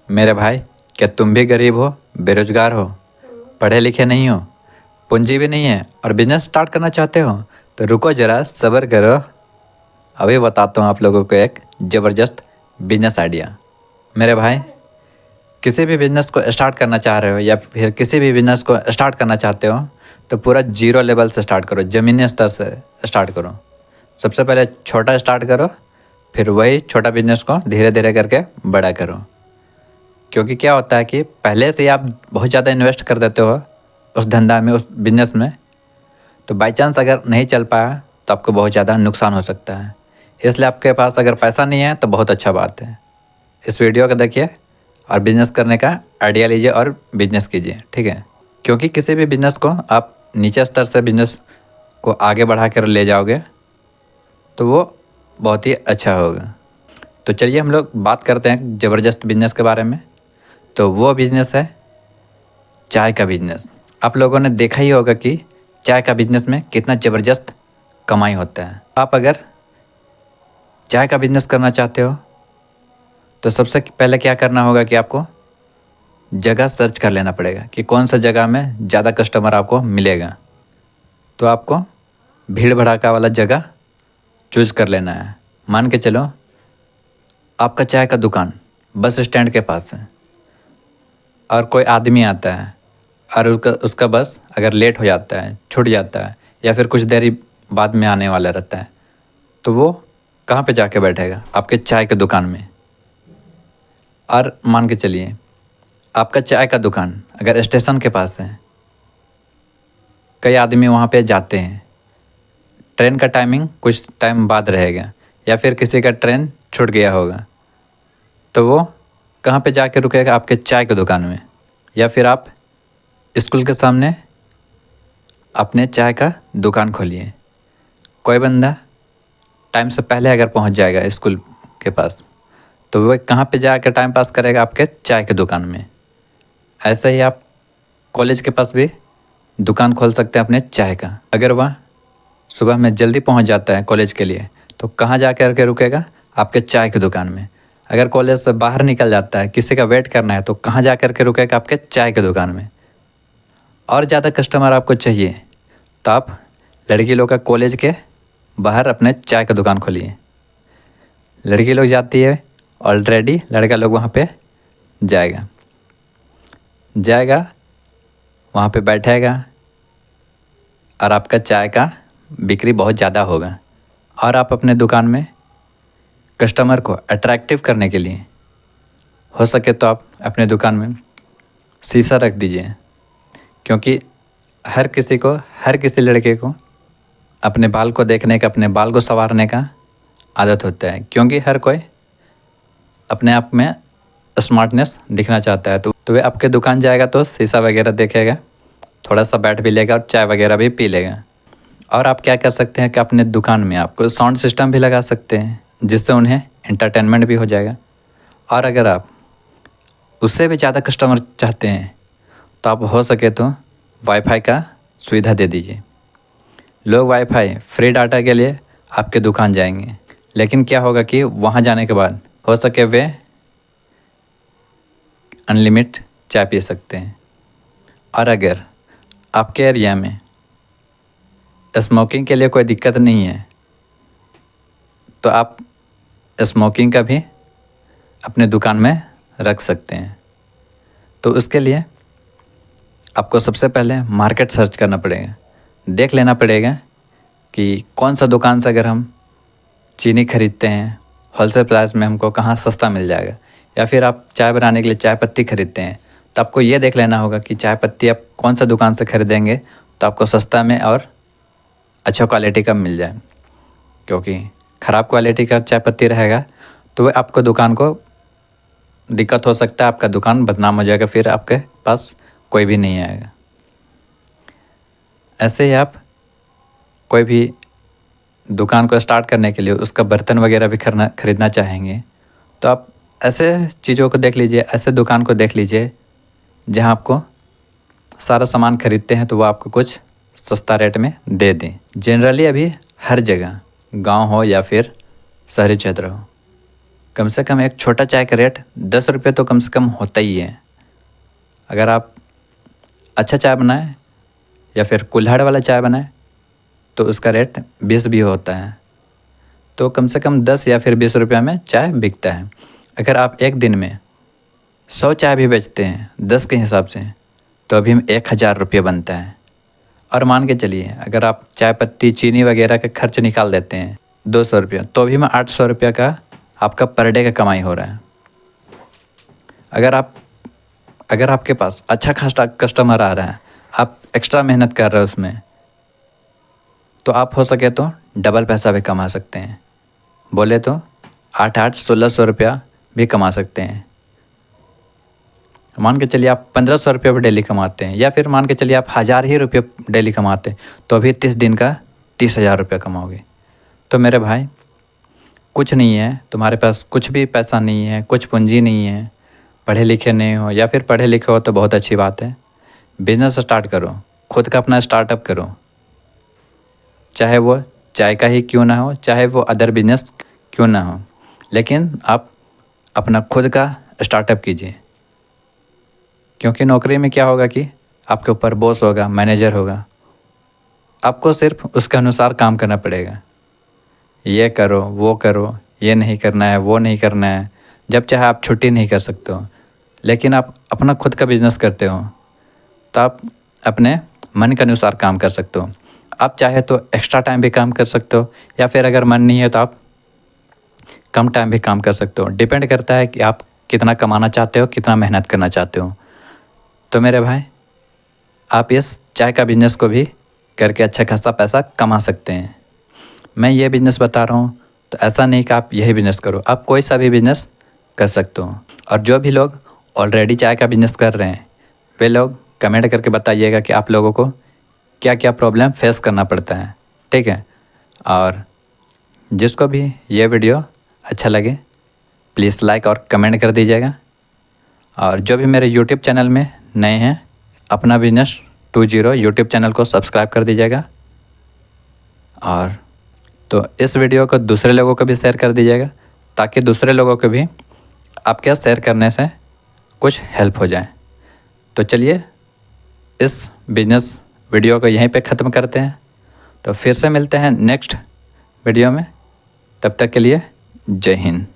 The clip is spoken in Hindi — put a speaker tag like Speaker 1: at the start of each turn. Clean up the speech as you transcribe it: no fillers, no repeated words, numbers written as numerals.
Speaker 1: मेरे भाई, क्या तुम भी गरीब हो, बेरोजगार हो, पढ़े लिखे नहीं हो, पूंजी भी नहीं है और बिजनेस स्टार्ट करना चाहते हो? तो रुको ज़रा, सब्र करो। अभी बताता हूँ आप लोगों को एक ज़बरदस्त बिजनेस आइडिया। मेरे भाई, किसी भी बिजनेस को स्टार्ट करना चाह रहे हो या फिर किसी भी बिजनेस को स्टार्ट करना चाहते हो तो पूरा जीरो लेवल से स्टार्ट करो, ज़मीनी स्तर से स्टार्ट करो। सबसे पहले छोटा स्टार्ट करो, फिर वही छोटा बिजनेस को धीरे धीरे करके बड़ा करो। क्योंकि क्या होता है कि पहले से ही आप बहुत ज़्यादा इन्वेस्ट कर देते हो उस धंधा में, उस बिजनेस में, तो बाई चांस अगर नहीं चल पाया तो आपको बहुत ज़्यादा नुकसान हो सकता है। इसलिए आपके पास अगर पैसा नहीं है तो बहुत अच्छा बात है, इस वीडियो को देखिए और बिजनेस करने का आइडिया लीजिए और बिजनेस कीजिए, ठीक है। क्योंकि किसी भी बिजनेस को आप नीचे स्तर से बिजनेस को आगे बढ़ा कर ले जाओगे तो वो बहुत ही अच्छा होगा। तो चलिए हम लोग बात करते हैं ज़बरदस्त बिजनेस के बारे में। तो वो बिजनेस है चाय का बिजनेस। आप लोगों ने देखा ही होगा कि चाय का बिजनेस में कितना ज़बरदस्त कमाई होता है। आप अगर चाय का बिजनेस करना चाहते हो तो सबसे पहले क्या करना होगा कि आपको जगह सर्च कर लेना पड़ेगा कि कौन सा जगह में ज़्यादा कस्टमर आपको मिलेगा। तो आपको भीड़ भड़ाका वाला जगह चूज़ कर लेना है। मान के चलो आपका चाय का दुकान बस स्टैंड के पास है और कोई आदमी आता है और उसका बस अगर लेट हो जाता है, छूट जाता है या फिर कुछ देरी बाद में आने वाला रहता है, तो वो कहाँ पे जाके बैठेगा? आपके चाय के दुकान में। और मान के चलिए आपका चाय का दुकान अगर स्टेशन के पास है, कई आदमी वहाँ पे जाते हैं, ट्रेन का टाइमिंग कुछ टाइम बाद रहेगा या फिर किसी का ट्रेन छूट गया होगा, तो वो कहाँ पे जाके रुकेगा? आपके चाय की दुकान में। या फिर आप स्कूल के सामने अपने चाय का दुकान खोलिए। कोई बंदा टाइम से पहले अगर पहुँच जाएगा स्कूल के पास तो वह कहाँ पे जाकर टाइम पास करेगा? आपके चाय की दुकान में। ऐसे ही आप कॉलेज के पास भी दुकान खोल सकते हैं अपने चाय का। अगर वह सुबह में जल्दी पहुंच जाता है कॉलेज के लिए तो कहाँ जा कर के रुकेगा? आपके चाय की दुकान में। अगर कॉलेज से बाहर निकल जाता है, किसी का वेट करना है, तो कहाँ जा कर के रुकेगा? आपके चाय की दुकान में। और ज़्यादा कस्टमर आपको चाहिए तो आप लड़की लोग का कॉलेज के बाहर अपने चाय का दुकान खोलिए। लड़की लोग जाती है ऑलरेडी, लड़का लोग वहाँ पे जाएगा वहाँ पे बैठेगा और आपका चाय का बिक्री बहुत ज़्यादा होगा। और आप अपने दुकान में कस्टमर को अट्रैक्टिव करने के लिए हो सके तो आप अपने दुकान में शीशा रख दीजिए। क्योंकि हर किसी लड़के को अपने बाल को देखने का, अपने बाल को संवारने का आदत होता है। क्योंकि हर कोई अपने आप में स्मार्टनेस दिखना चाहता है, तो वे आपके दुकान जाएगा तो शीशा वगैरह देखेगा, थोड़ा सा बैठ भी लेगा और चाय वगैरह भी पी लेगा। और आप क्या कर सकते हैं कि अपने दुकान में आपको साउंड सिस्टम भी लगा सकते हैं जिससे उन्हें एंटरटेनमेंट भी हो जाएगा। और अगर आप उससे भी ज़्यादा कस्टमर चाहते हैं तो आप हो सके तो वाईफाई का सुविधा दे दीजिए। लोग वाईफाई फ्री डाटा के लिए आपके दुकान जाएंगे, लेकिन क्या होगा कि वहाँ जाने के बाद हो सके वे अनलिमिटेड चाय पी सकते हैं। और अगर आपके एरिया में स्मोकिंग के लिए कोई दिक्कत नहीं है तो आप स्मोकिंग का भी अपने दुकान में रख सकते हैं। तो उसके लिए आपको सबसे पहले मार्केट सर्च करना पड़ेगा, देख लेना पड़ेगा कि कौन सा दुकान से अगर हम चीनी खरीदते हैं होलसेल प्राइस में हमको कहाँ सस्ता मिल जाएगा। या फिर आप चाय बनाने के लिए चाय पत्ती खरीदते हैं तो आपको ये देख लेना होगा कि चाय पत्ती आप कौन सा दुकान से खरीदेंगे तो आपको सस्ता में और अच्छा क्वालिटी का मिल जाए। क्योंकि ख़राब क्वालिटी का चाय पत्ती रहेगा तो वह आपको दुकान को दिक्कत हो सकता है, आपका दुकान बदनाम हो जाएगा, फिर आपके पास कोई भी नहीं आएगा। ऐसे ही आप कोई भी दुकान को स्टार्ट करने के लिए उसका बर्तन वगैरह भी खरीदना चाहेंगे तो आप ऐसे चीज़ों को देख लीजिए, ऐसे दुकान को देख लीजिए जहां आपको सारा सामान खरीदते हैं तो वो आपको कुछ सस्ता रेट में दे दें। जनरली अभी हर जगह, गांव हो या फिर शहरी क्षेत्र हो, कम से कम एक छोटा चाय का रेट 10 रुपये तो कम से कम होता ही है। अगर आप अच्छा चाय बनाए या फिर कुल्हड़ वाला चाय बनाए तो उसका रेट 20 भी होता है। तो कम से कम 10 या फिर 20 रुपये में चाय बिकता है। अगर आप एक दिन में 100 चाय भी बेचते हैं 10 के हिसाब से तो अभी 1000 रुपये बनता है। और मान के चलिए अगर आप चाय पत्ती चीनी वगैरह का खर्च निकाल देते हैं 200 रुपये तो अभी में 800 रुपये का आपका पर डे का कमाई हो रहा है। अगर आपके पास अच्छा खासा कस्टमर आ रहा है, आप एक्स्ट्रा मेहनत कर रहे हो उसमें, तो आप हो सके तो डबल पैसा भी कमा सकते हैं। बोले तो 1600 रुपया भी कमा सकते हैं। मान के चलिए आप 1500 रुपये पर डेली कमाते हैं या फिर मान के चलिए आप 1000 ही रुपये डेली कमाते हैं तो अभी 30 दिन का 30,000 रुपये कमाओगे। तो मेरे भाई कुछ नहीं है, तुम्हारे पास कुछ भी पैसा नहीं है, कुछ पूंजी नहीं है, पढ़े लिखे नहीं हो या फिर पढ़े लिखे हो तो बहुत अच्छी बात है। बिजनेस स्टार्ट करो, खुद का अपना स्टार्टअप करो, चाहे वो चाय का ही क्यों ना हो, चाहे वो अदर बिजनेस क्यों ना हो, लेकिन आप अपना खुद का स्टार्टअप कीजिए। क्योंकि नौकरी में क्या होगा कि आपके ऊपर बॉस होगा, मैनेजर होगा, आपको सिर्फ उसके अनुसार काम करना पड़ेगा। ये करो, वो करो, ये नहीं करना है, वो नहीं करना है, जब चाहे आप छुट्टी नहीं कर सकते हो। लेकिन आप अपना खुद का बिजनेस करते हो तो आप अपने मन के अनुसार काम कर सकते हो। आप चाहे तो एक्स्ट्रा टाइम भी काम कर सकते हो या फिर अगर मन नहीं है तो आप कम टाइम भी काम कर सकते हो। डिपेंड करता है कि आप कितना कमाना चाहते हो, कितना मेहनत करना चाहते हो। तो मेरे भाई आप इस चाय का बिज़नेस को भी करके अच्छा खासा पैसा कमा सकते हैं। मैं ये बिज़नेस बता रहा हूँ तो ऐसा नहीं कि आप यही बिज़नेस करो, आप कोई सा भी बिज़नेस कर सकते हो। और जो भी लोग ऑलरेडी चाय का बिज़नेस कर रहे हैं वे लोग कमेंट करके बताइएगा कि आप लोगों को क्या क्या प्रॉब्लम फेस करना पड़ता है, ठीक है। और जिसको भी ये वीडियो अच्छा लगे प्लीज़ लाइक और कमेंट कर दीजिएगा। और जो भी मेरे यूट्यूब चैनल में नए हैं, अपना बिजनेस 20 यूट्यूब चैनल को सब्सक्राइब कर दीजिएगा। और तो इस वीडियो को दूसरे लोगों को भी शेयर कर दीजिएगा ताकि दूसरे लोगों को भी आपके शेयर करने से कुछ हेल्प हो जाए। तो चलिए इस बिजनेस वीडियो को यहीं पे ख़त्म करते हैं। तो फिर से मिलते हैं नेक्स्ट वीडियो में, तब तक के लिए जय हिंद।